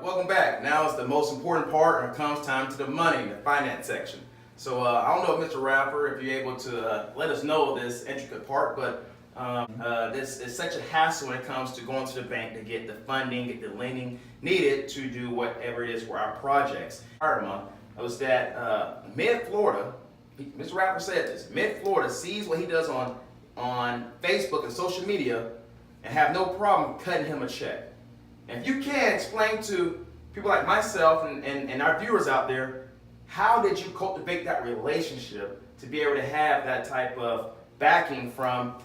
Welcome back. Now is the most important part when it comes time to the money, the finance section. So I don't know, Mr. Radford, if you're able to let us know this intricate part, but this is such a hassle when it comes to going to the bank to get the funding, get the lending needed to do whatever it is for our projects. It was that Mid-Florida, Mr. Radford said this, Mid-Florida sees what he does on Facebook and social media and have no problem cutting him a check. And if you can explain to people like myself and our viewers out there, how did you cultivate that relationship to be able to have that type of backing from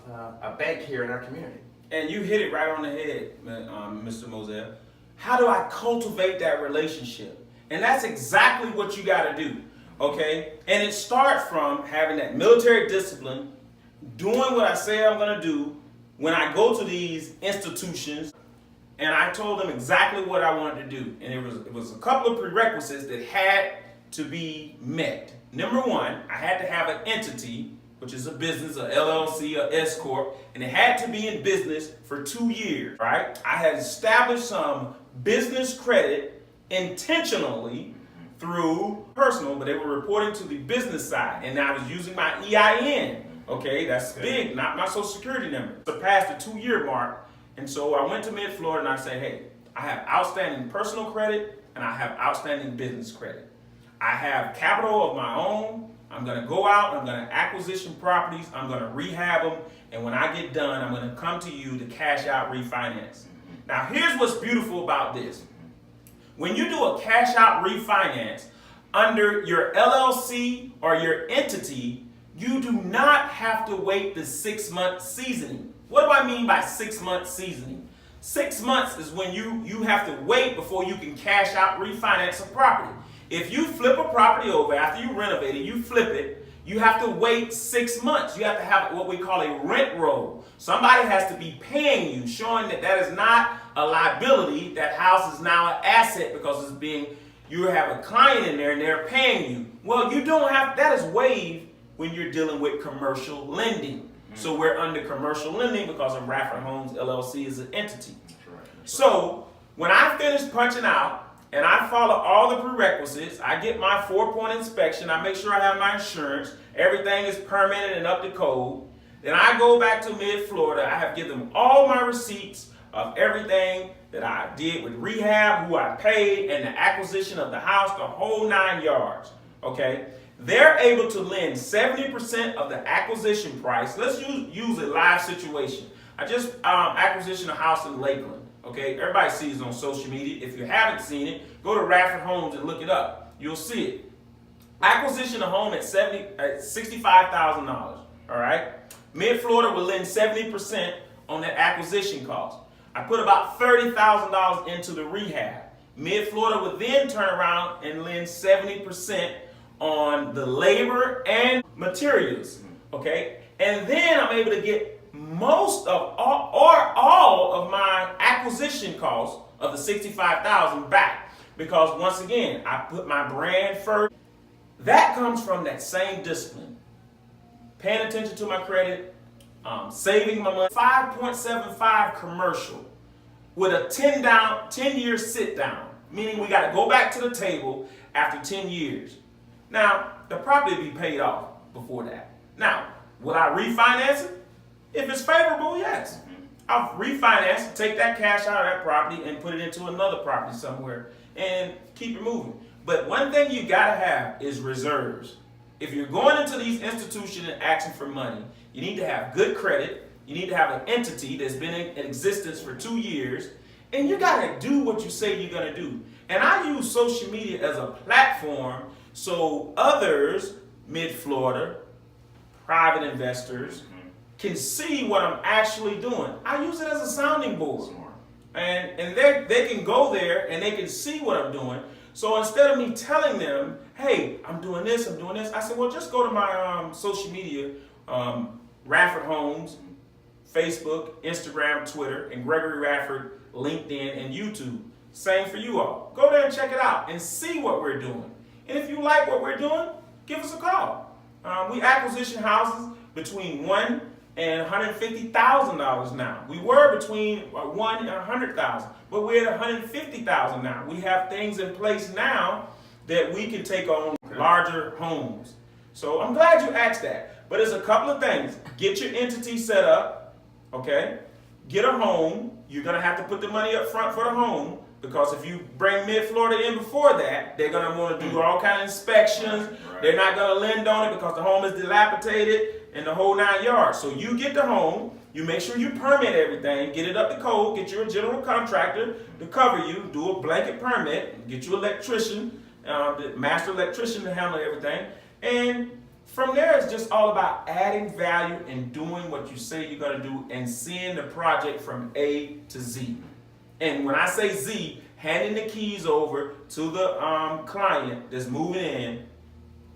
a bank here in our community? And you hit it right on the head, Mr. Mozell. How do I cultivate that relationship? And that's exactly what you got to do, okay? And it starts from having that military discipline, doing what I say I'm going to do when I go to these institutions. And I told them exactly what I wanted to do. And it was a couple of prerequisites that had to be met. Number one, I had to have an entity, which is a business, a LLC, a S Corp, and it had to be in business for 2 years, right? I had established some business credit intentionally through personal, but they were reporting to the business side. And I was using my EIN, okay? That's big, not my social security number. Surpassed the 2-year mark. And so I went to Mid-Florida and I said, hey, I have outstanding personal credit and I have outstanding business credit. I have capital of my own. I'm going to go out, I'm going to acquisition properties, I'm going to rehab them, and when I get done, I'm going to come to you to cash out refinance. Now, here's what's beautiful about this. When you do a cash out refinance under your LLC or your entity, you do not have to wait the 6-month seasoning. What do I mean by 6-month seasoning? 6 months is when you have to wait before you can cash out, refinance a property. If you flip a property over after you renovate it, you flip it, you have to wait 6 months. You have to have what we call a rent roll. Somebody has to be paying you, showing that that is not a liability. That house is now an asset because you have a client in there and they're paying you. Well, you don't have, that is waived when you're dealing with commercial lending. So we're under commercial lending because of Radford Homes LLC is an entity. That's right. So when I finish punching out and I follow all the prerequisites, I get my 4-point inspection, I make sure I have my insurance, everything is permitted and up to code. Then I go back to Mid-Florida. I have given them all my receipts of everything that I did with rehab, who I paid, and the acquisition of the house, the whole 9 yards. Okay? They're able to lend 70% of the acquisition price. Let's use a live situation. I just acquisitioned a house in Lakeland. Okay, everybody sees it on social media. If you haven't seen it, go to Radford Homes and look it up. You'll see it. Acquisition a home at $65,000. All right, Mid-Florida will lend 70% on that acquisition cost. I put about $30,000 into the rehab. Mid-Florida would then turn around and lend 70% on the labor and materials, okay? And then I'm able to get most of all of my acquisition costs of the $65,000 back, because once again, I put my brand first. That comes from that same discipline. Paying attention to my credit, saving my money. 5.75 commercial with a 10-year sit down, meaning we got to go back to the table after 10 years. Now, the property will be paid off before that. Now, will I refinance it? If it's favorable, yes. I'll refinance, take that cash out of that property and put it into another property somewhere and keep it moving. But one thing you gotta have is reserves. If you're going into these institutions and asking for money, you need to have good credit, you need to have an entity that's been in existence for 2 years, and you gotta do what you say you're gonna do. And I use social media as a platform so others, Mid-Florida, private investors, can see what I'm actually doing. I use it as a sounding board. And they can go there and they can see what I'm doing. So instead of me telling them, hey, I'm doing this, I said, well, just go to my social media, Radford Homes, Facebook, Instagram, Twitter, and Gregory Radford, LinkedIn, and YouTube. Same for you all. Go there and check it out and see what we're doing. And if you like what we're doing, give us a call. We acquisition houses between $1 and $150,000 now. We were between 1 and 100,000, but we're at 150,000 now. We have things in place now that we can take on larger homes. So I'm glad you asked that. But there's a couple of things. Get your entity set up, okay? Get a home. You're gonna have to put the money up front for the home, because if you bring Mid-Florida in before that, they're gonna want to do all kind of inspections. Right. They're not gonna lend on it because the home is dilapidated and the whole 9 yards. So you get the home, you make sure you permit everything, get it up to code, get you a general contractor to cover you, do a blanket permit, get you an electrician, the master electrician to handle everything. And from there, it's just all about adding value and doing what you say you're gonna do and seeing the project from A to Z. And when I say Z, handing the keys over to the client that's moving in,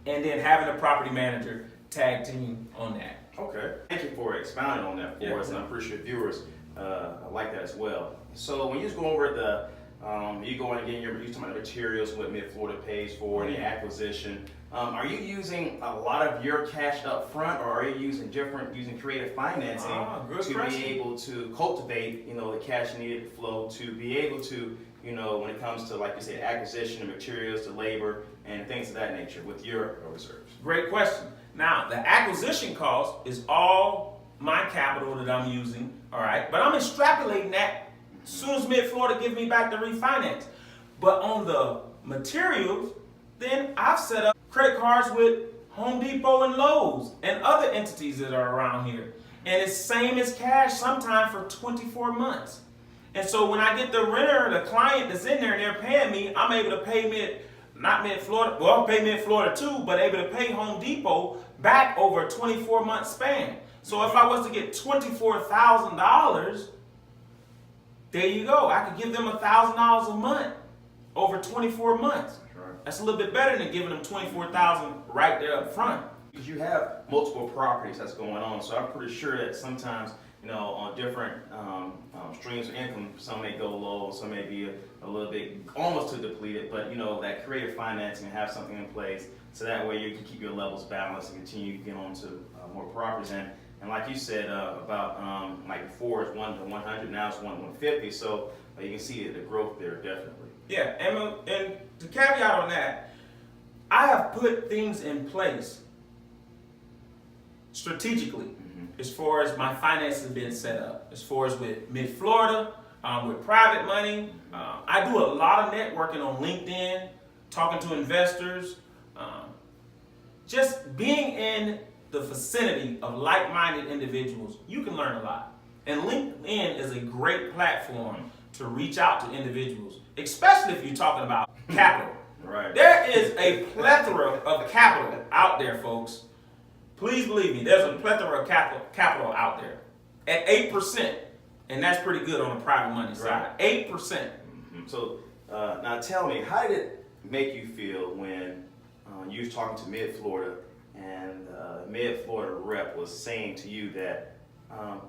and then having a property manager tag team on that. Okay. Thank you for expounding on that for us, and I appreciate viewers like that as well. So when you just go over the, you go in again, you're talking about the materials, what Mid-Florida pays for, the acquisition. Are you using a lot of your cash up front, or are you using creative financing to be able to cultivate, the cash needed flow to be able to, when it comes to, like you said, acquisition of materials, to labor, and things of that nature with your reserves? Great question. Now, the acquisition cost is all my capital that I'm using, all right? But I'm extrapolating that as soon as Mid-Florida gives me back the refinance. But on the materials, then I've set up credit cards with Home Depot and Lowe's and other entities that are around here. And it's same as cash sometime for 24 months. And so when I get the renter, the client that's in there and they're paying me, I'm able to pay Mid-Florida, well, I'll pay Mid-Florida too, but able to pay Home Depot back over a 24-month span. So if I was to get $24,000, there you go. I could give them $1,000 a month over 24 months. That's a little bit better than giving them $24,000 right there up front. Because you have multiple properties that's going on, so I'm pretty sure that sometimes, on different streams of income, some may go low, some may be a little bit almost too depleted, but that creative financing and have something in place, so that way you can keep your levels balanced and continue to get on to more properties. And like you said about like before it's 1 to 100, now it's 1 to 150, so you can see the growth there definitely. Yeah, and the caveat on that, I have put things in place strategically as far as my finances have been set up. As far as with Mid-Florida, with private money, I do a lot of networking on LinkedIn, talking to investors, just being in the vicinity of like-minded individuals. You can learn a lot. And LinkedIn is a great platform to reach out to individuals, especially if you're talking about capital. Right. There is a plethora of capital out there, folks. Please believe me, there's a plethora of capital out there at 8%, and that's pretty good on the private money side. 8%. So now tell me, how did it make you feel when you was talking to Mid-Florida and Mid-Florida rep was saying to you that,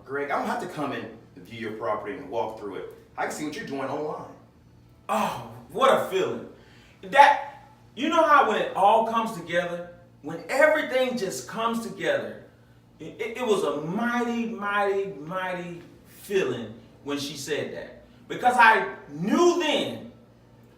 Greg, I don't have to come and view your property and walk through it. I can see what you're doing online. Oh, what a feeling. You know how when it all comes together, when everything just comes together, it was a mighty, mighty, mighty feeling when she said that. Because I knew then,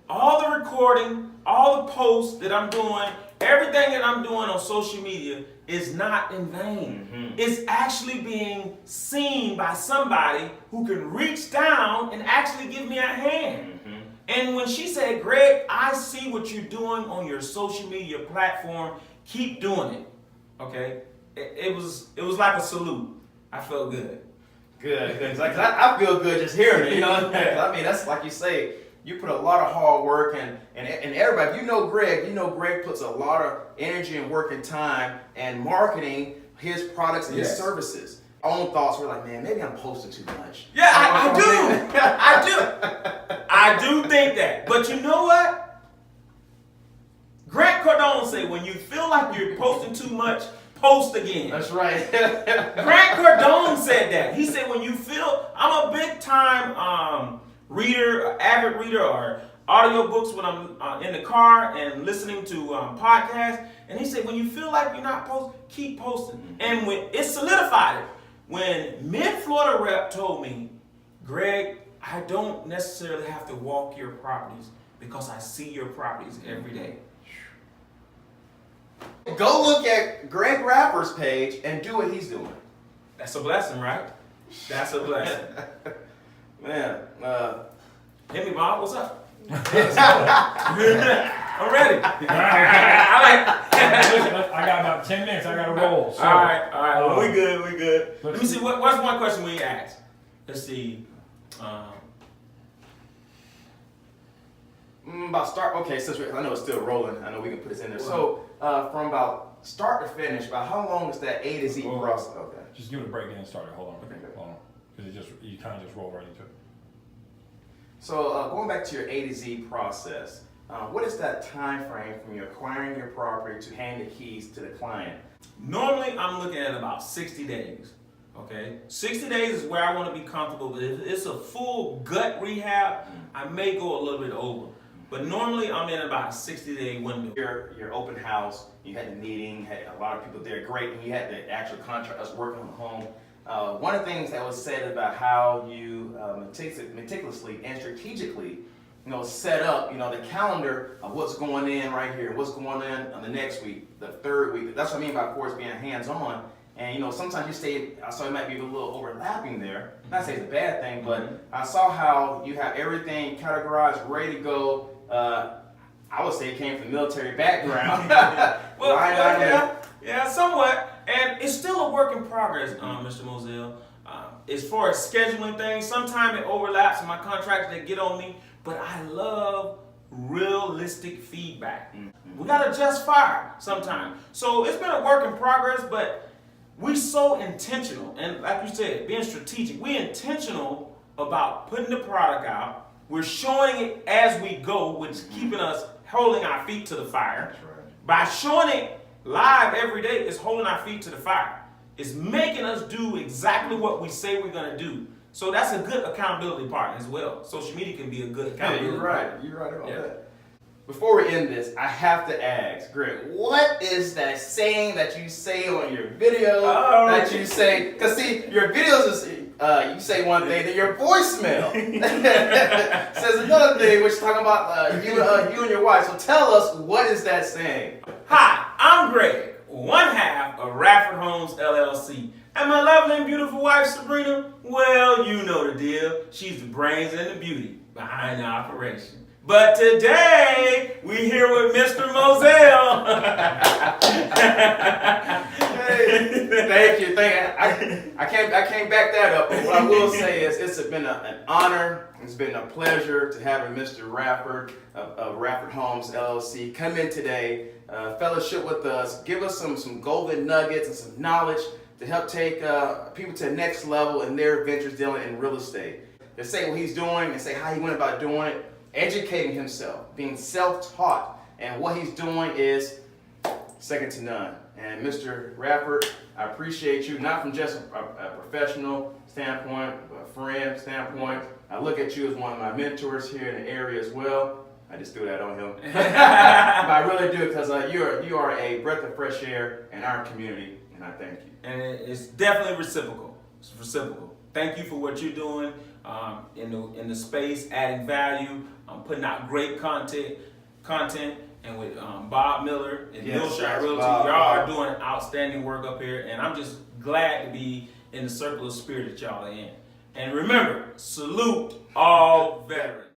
all the recording, all the posts that I'm doing, everything that I'm doing on social media is not in vain. It's actually being seen by somebody who can reach down and actually give me a hand. And when she said, Greg, I see what you're doing on your social media platform, keep doing it. Okay? It was like a salute. I felt good. Good. Cause I feel good just hearing it. I mean, that's like you say, you put a lot of hard work and everybody, if Greg puts a lot of energy and work and time and marketing his products and his services. Our own thoughts were like, man, maybe I'm posting too much. Yeah, I do. I do think that. But you know what? Grant Cardone said, when you feel like you're posting too much, post again. That's right. Grant Cardone said that. He said, when you feel, I'm a big time reader, avid reader, or audio books when I'm in the car and listening to podcasts. And he said, when you feel like you're not posting, keep posting. And when it solidified it. when Mid-Florida rep told me, Greg, I don't necessarily have to walk your properties because I see your properties every day. Go look at Greg Rapper's page and do what he's doing. That's a blessing, right? That's a blessing. Man, Hit me, Bob. What's up? I'm ready. I got about 10 minutes. I got to roll. So, all right. Well, we good. Let me see. What's one question we asked? Let's see. About start. Okay, since I know it's still rolling, I know we can put this in there. So, from about start to finish, about how long is that A to Z process? Okay. Just give it a break and then start it. Hold on. Okay. Hold on. Because you kind of just roll right into it. So, going back to your A to Z process, what is that time frame from you acquiring your property to hand the keys to the client? Normally, I'm looking at about 60 days. Okay, 60 days is where I want to be comfortable. But if it's a full gut rehab, I may go a little bit over. But normally, I'm in about a 60-day window. Your open house, you had the meeting, had a lot of people there, great, and you had the actual contractors working on the home. One of the things that was said about how you meticulously and strategically, set up, the calendar of what's going in right here, what's going on the next week, the third week. That's what I mean by, of course, being hands-on. And sometimes you say, I saw it might be a little overlapping there. Not say it's a bad thing, but I saw how you have everything categorized, ready to go. I would say it came from the military background. Yeah, somewhat. And it's still a work in progress, Mr. Mozell. As far as scheduling things, sometimes it overlaps and my contractors, they get on me, but I love realistic feedback. We got to just fire sometimes. So it's been a work in progress, but we so intentional. And like you said, being strategic, we intentional about putting the product out. We're showing it as we go, which is keeping us holding our feet to the fire. That's right. By showing it live every day, it's holding our feet to the fire. It's making us do exactly what we say we're going to do. So that's a good accountability partner as well. Social media can be a good accountability partner. You're right about that. Before we end this, I have to ask, Greg, what is that saying that you say on your video that you say? Because see, your videos is you say one thing, then your voicemail says another thing, which is talking about you and your wife. So tell us, what is that saying? Hi, I'm Greg, one half of Radford Homes LLC. And my lovely and beautiful wife, Sabrina, well, you know the deal. She's the brains and the beauty behind the operation. But today, we here with Mr. Mozell. Hey, thank you. I can't back that up. But what I will say is it's been an honor. It's been a pleasure to having Mr. Radford of Radford Homes LLC come in today, fellowship with us, give us some golden nuggets and some knowledge to help take people to the next level in their ventures dealing in real estate. To say what he's doing and say how he went about doing it. Educating himself, being self-taught, and what he's doing is second to none. And Mr. Radford, I appreciate you, not from just a professional standpoint, but a friend standpoint. I look at you as one of my mentors here in the area as well. I just threw that on him. But I really do, because you are a breath of fresh air in our community, and I thank you. And it's definitely reciprocal. It's reciprocal. Thank you for what you're doing in the space, adding value, putting out great content, and with Bob Miller and Wilshire Realtor, y'all are doing outstanding work up here, and I'm just glad to be in the circle of spirit that y'all are in. And remember, salute all veterans.